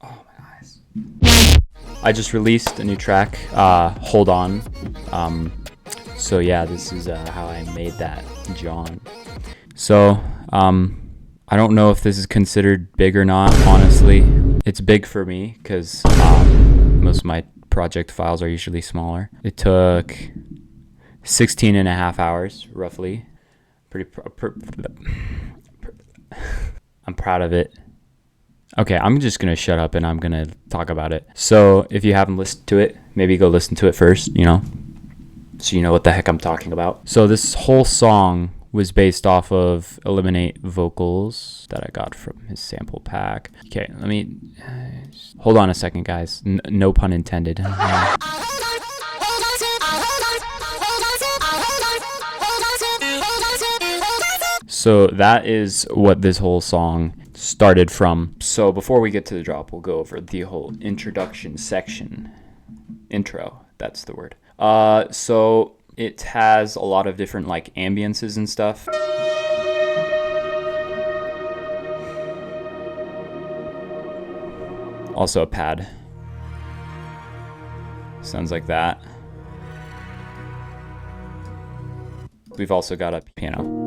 Oh, my eyes. I just released a new track, Hold On. So yeah, this is how I made that, John. So, I don't know if this is considered big or not, honestly. It's big for me because most of my project files are usually smaller. It took 16 and a half hours, roughly. I'm proud of it. Okay, I'm just going to shut up and I'm going to talk about it. So if you haven't listened to it, maybe go listen to it first, so you know what the heck I'm talking about. So this whole song was based off of Eliminate vocals that I got from his sample pack. Okay, let me hold on a second, guys. No pun intended. So that is what this whole song started from. So before we get to the drop, we'll go over the whole introduction section. Intro, that's the word. So it has a lot of different like ambiances and stuff. Also a pad. Sounds like that. We've also got a piano.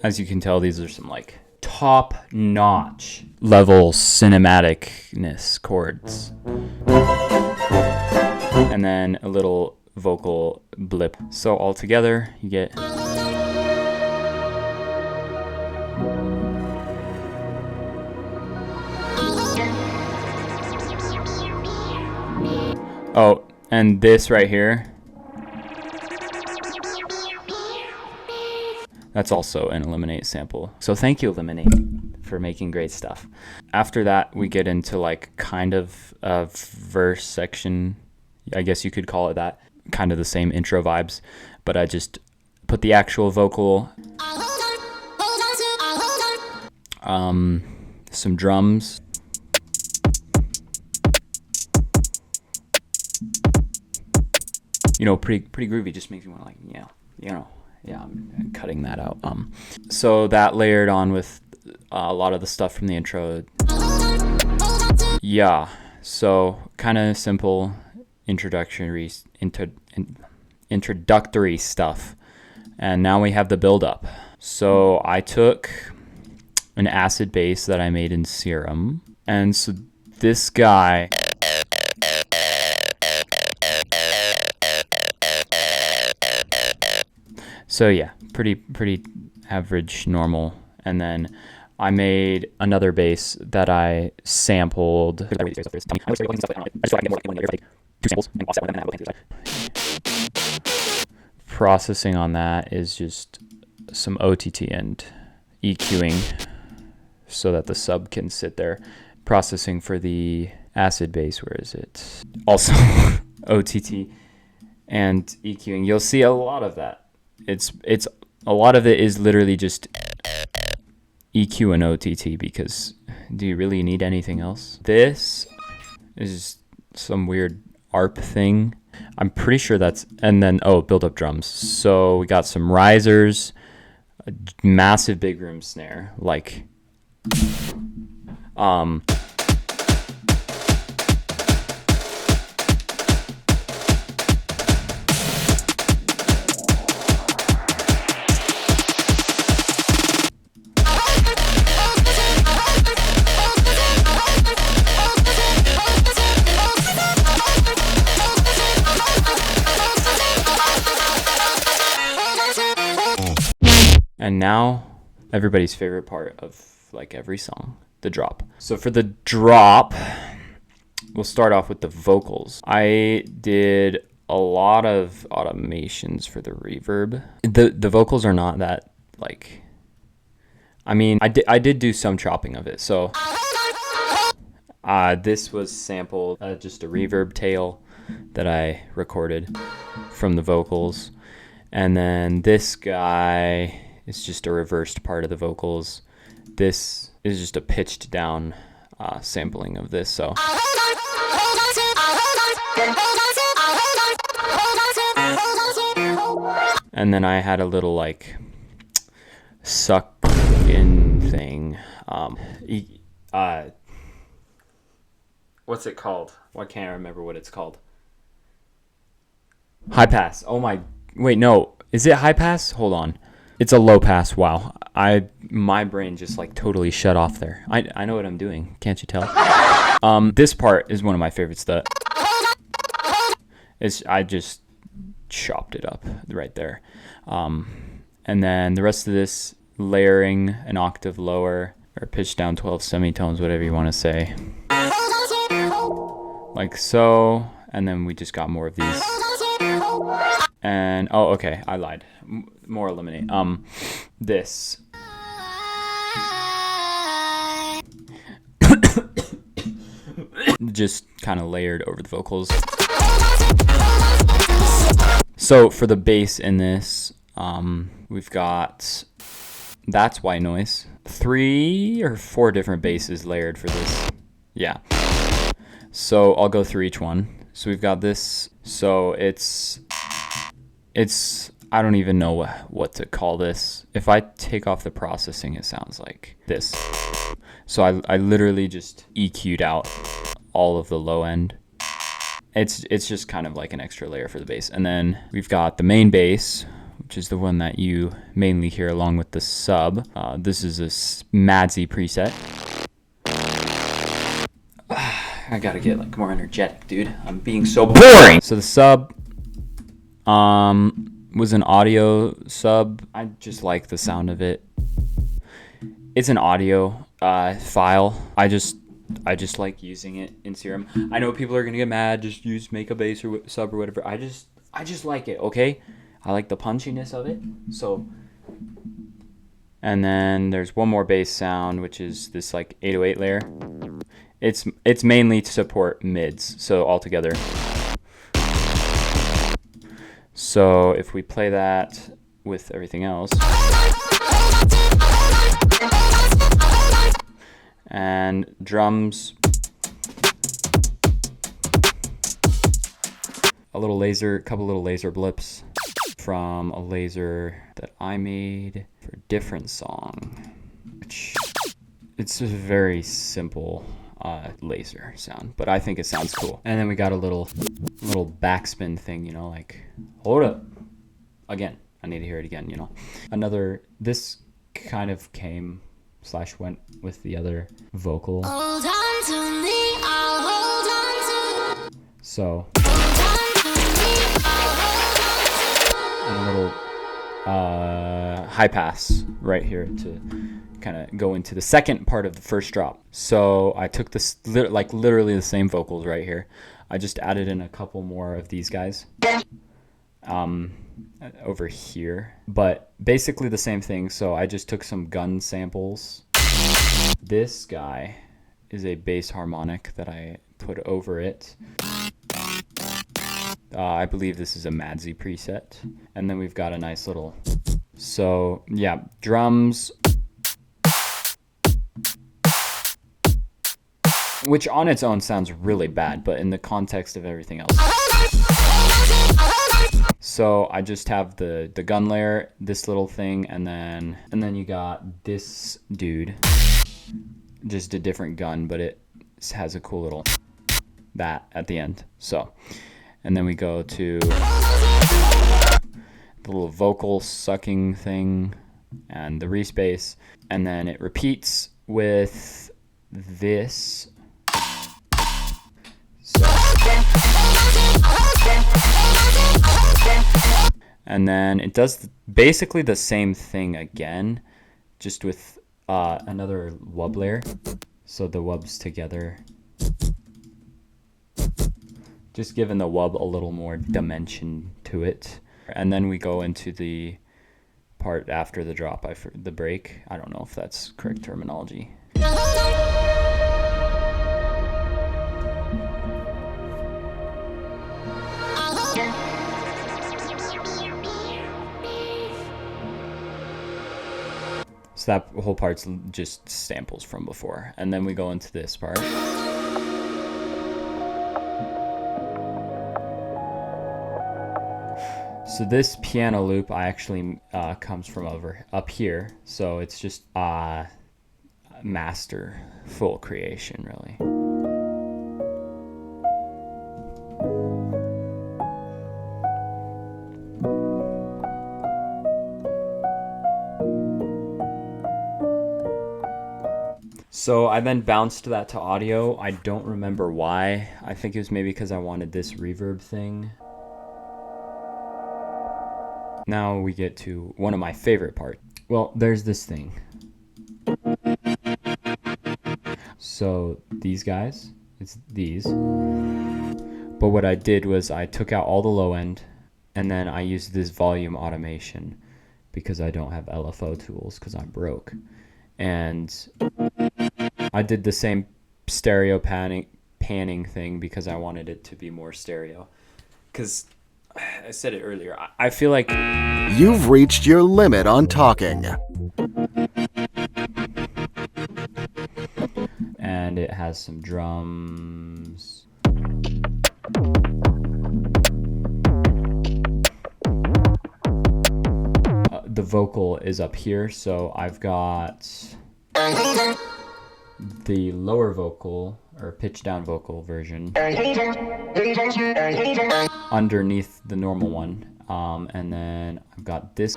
As you can tell, these are some like top-notch level cinematicness chords. And then a little vocal blip. So all together, you get... Oh, and this right here, that's also an Eliminate sample. So thank you, Eliminate, for making great stuff. After that, we get into like kind of a verse section. I guess you could call it that. Kind of the same intro vibes, but I just put the actual vocal, some drums, pretty groovy. Just makes me want to like, yeah, I'm cutting that out. So that layered on with a lot of the stuff from the intro. Yeah, so kind of simple introductory stuff. And now we have the build up. So I took an acid base that I made in Serum. And so this guy... So yeah, pretty average, normal. And then I made another bass that I sampled. Processing on that is just some OTT and EQing so that the sub can sit there. Processing for the acid bass, where is it? Also OTT and EQing. You'll see a lot of that. It's a lot of it is literally just EQ and OTT, because do you really need anything else? This is some weird ARP thing. I'm pretty sure that's, and then build up drums. So we got some risers, a massive big room snare, like and now everybody's favorite part of like every song, the drop. So for the drop, we'll start off with the vocals. I did a lot of automations for the reverb. The vocals are not that like, I mean, I did do some chopping of it. So this was sampled, just a reverb tail that I recorded from the vocals. And then this guy is just a reversed part of the vocals. This is just a pitched down sampling of this. So And then I had a little like suck in thing. What's it called? Why can't I remember what it's called? High pass. Oh my, wait, no. Is it high pass? Hold on. It's a low pass. Wow. My brain just like totally shut off there. I know what I'm doing. Can't you tell? This part is one of my favorites. I just chopped it up right there. And then the rest of this, layering an octave lower or pitch down 12 semitones, whatever you want to say. Like so. And then we just got more of these. And, oh, okay, I lied. More eliminate. This. Just kind of layered over the vocals. So for the bass in this, we've got That's White Noise. 3 or 4 different basses layered for this. Yeah. So I'll go through each one. So we've got this. So it's I don't even know what to call this. If I take off the processing, it sounds like this. So I literally just EQ'd out all of the low end. It's just kind of like an extra layer for the bass. And then we've got the main bass, which is the one that you mainly hear along with the sub. This is a Madzy preset. I gotta get like more energetic, dude. I'm being so boring. So the sub was an audio sub. I just like the sound of it. It's an audio file. I just like using it in Serum. I know people are gonna get mad. Just make a bass or sub or whatever. I just like it. Okay, I like the punchiness of it. So, and then there's one more bass sound, which is this like 808 layer. It's mainly to support mids. So all together. So if we play that with everything else. And drums, couple little laser blips from a laser that I made for a different song, which it's a very simple laser sound, but I think it sounds cool. And then we got a little backspin thing, you know, like hold up again. I need to hear it again, you know. This kind of went with the other vocal. Hold on to me, I'll hold on to. So and a little high pass right here to kind of go into the second part of the first drop. So I took this literally the same vocals right here. I just added in a couple more of these guys over here, but basically the same thing. So I just took some gun samples. This guy is a bass harmonic that I put over it. I believe this is a Madzy preset. And then we've got a nice little, so yeah, drums, which on its own sounds really bad, but in the context of everything else. So I just have the gun layer, this little thing, and then you got this dude, just a different gun, but it has a cool little that at the end. So, and then we go to the little vocal sucking thing and the respace, and then it repeats with this. So. And then it does basically the same thing again, just with another wub layer. So the wubs together, just giving the wub a little more dimension to it. And then we go into the part after the drop, the break. I don't know if that's correct terminology. So that whole part's just samples from before. And then we go into this part. So this piano loop I actually comes from over up here. So it's just masterful creation, really. So I then bounced that to audio. I don't remember why. I think it was maybe because I wanted this reverb thing. Now we get to one of my favorite parts. Well, there's this thing. So these guys, it's these. But what I did was I took out all the low end and then I used this volume automation because I don't have LFO tools because I'm broke. And I did the same stereo panning thing because I wanted it to be more stereo. Because I said it earlier, I feel like you've reached your limit on talking. And it has some drums. The vocal is up here, so I've got the lower vocal or pitch down vocal version underneath the normal one, and then I've got this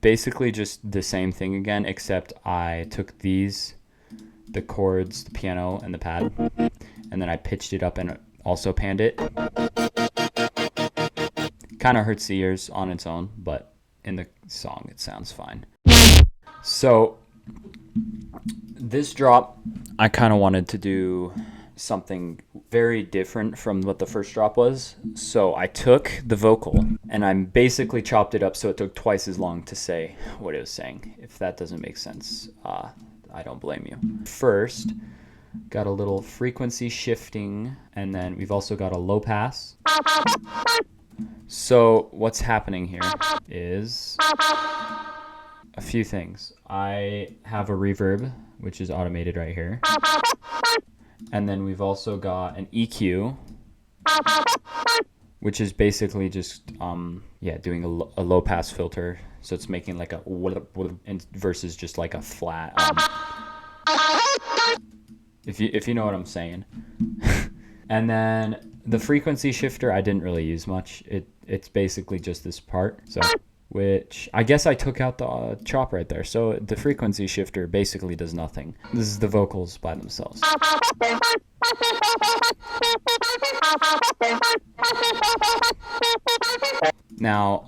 basically just the same thing again, except I took these, the chords, the piano, and the pad, and then I pitched it up and also panned it. Kind of hurts the ears on its own, but in the song it sounds fine. So this drop, I kind of wanted to do something very different from what the first drop was. So I took the vocal and I basically chopped it up so it took twice as long to say what it was saying. If that doesn't make sense, I don't blame you. First, got a little frequency shifting, and then we've also got a low pass. So what's happening here is a few things. I have a reverb, which is automated right here. And then we've also got an EQ, which is basically just doing a low pass filter. So it's making like a versus just like a flat. If you know what I'm saying. And then the frequency shifter I didn't really use much. It's basically just this part. So which I guess I took out the chop right there. So the frequency shifter basically does nothing. This is the vocals by themselves. Now,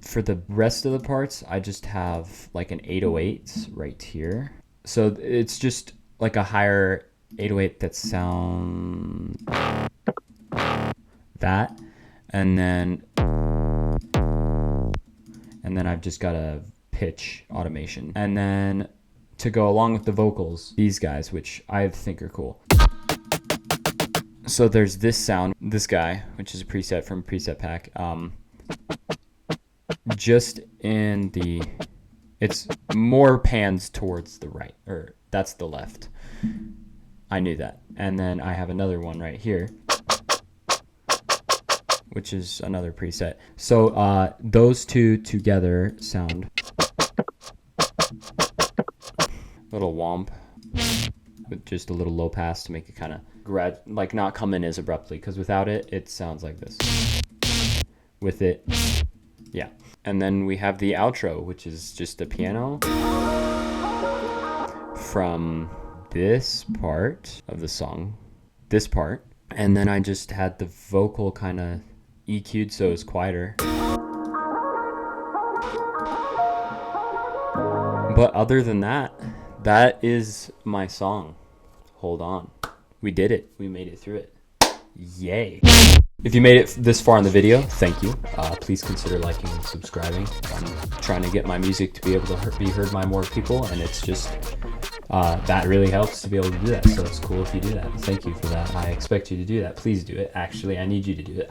for the rest of the parts, I just have like an 808 right here. So it's just like a higher 808 that sounds that, and then I've just got a pitch automation, and then to go along with the vocals, these guys, which I think are cool. So there's this sound, this guy, which is a preset from Preset Pack. Just in the, it's more pans towards the right, or that's the left. I knew that. And then I have another one right here, which is another preset. So those two together sound little womp with just a little low pass to make it kind of like not come in as abruptly, because without it, it sounds like this. With it, yeah. And then we have the outro, which is just a piano from this part of the song, this part, and then I just had the vocal kind of EQ'd so it's quieter. But other than that, that is my song. Hold on. We did it. We made it through it. Yay. If you made it this far in the video, thank you. Please consider liking and subscribing. I'm trying to get my music to be able to be heard by more people, and it's just that really helps to be able to do that. So it's cool if you do that. Thank you for that. I expect you to do that. Please do it. Actually, I need you to do it.